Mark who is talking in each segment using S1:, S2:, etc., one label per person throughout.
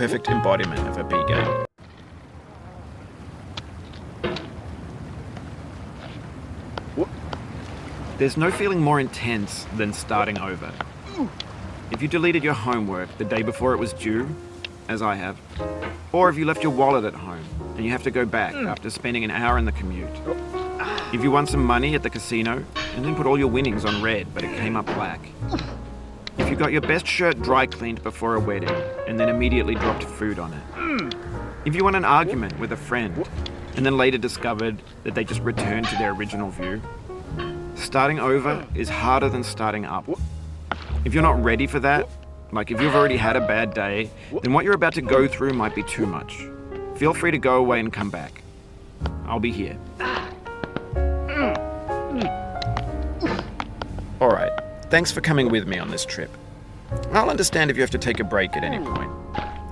S1: perfect embodiment of a B game. There's no feeling more intense than starting over. If you deleted your homework the day before it was due, as I have, or if you left your wallet at home and you have to go back after spending an hour in the commute. If you won some money at the casino and then put all your winnings on red but it came up black. If you got your best shirt dry cleaned before a wedding and then immediately dropped food on it. If you won an argument with a friend and then later discovered that they just returned to their original view. Starting over is harder than starting up. If you're not ready for that, like if you've already had a bad day, then what you're about to go through might be too much. Feel free to go away and come back. I'll be here. Alright, thanks for coming with me on this trip. I'll understand if you have to take a break at any point.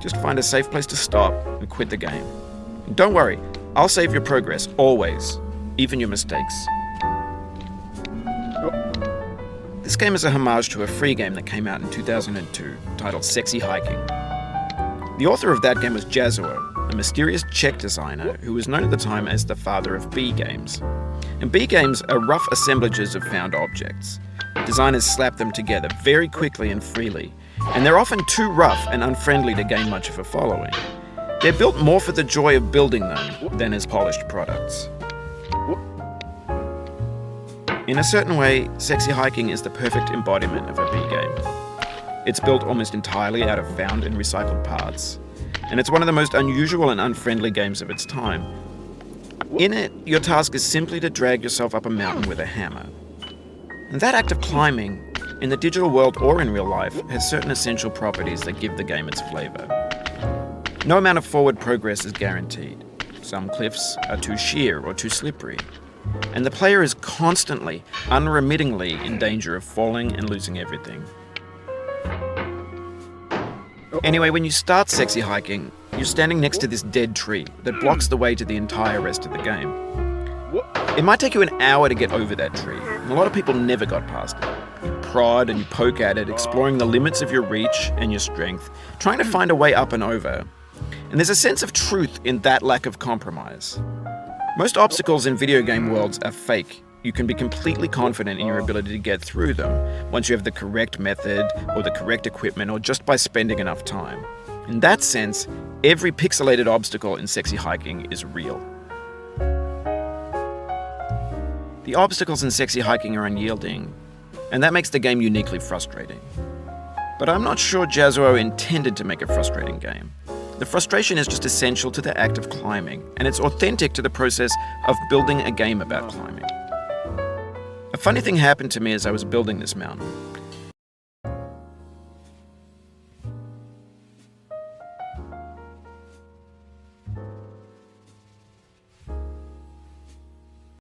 S1: Just find a safe place to stop and quit the game. And don't worry, I'll save your progress, always, even your mistakes. This game is a homage to a free game that came out in 2002, titled Sexy Hiking. The author of that game was Jazuo, a mysterious Czech designer who was known at the time as the father of B games. And B games are rough assemblages of found objects. Designers slap them together very quickly and freely, and they're often too rough and unfriendly to gain much of a following. They're built more for the joy of building them than as polished products. In a certain way, Sexy Hiking is the perfect embodiment of a B game. It's built almost entirely out of found and recycled parts, and it's one of the most unusual and unfriendly games of its time. In it, your task is simply to drag yourself up a mountain with a hammer. And that act of climbing, in the digital world or in real life, has certain essential properties that give the game its flavor. No amount of forward progress is guaranteed. Some cliffs are too sheer or too slippery. And the player is constantly, unremittingly in danger of falling and losing everything. Anyway, when you start Sexy Hiking, you're standing next to this dead tree that blocks the way to the entire rest of the game. It might take you an hour to get over that tree, and a lot of people never got past it. You prod and you poke at it, exploring the limits of your reach and your strength, trying to find a way up and over. And there's a sense of truth in that lack of compromise. Most obstacles in video game worlds are fake. You can be completely confident in your ability to get through them once you have the correct method or the correct equipment or just by spending enough time. In that sense, every pixelated obstacle in Sexy Hiking is real. The obstacles in Sexy Hiking are unyielding, and that makes the game uniquely frustrating. But I'm not sure Jazuo intended to make a frustrating game. The frustration is just essential to the act of climbing, and it's authentic to the process of building a game about climbing. A funny thing happened to me as I was building this mountain.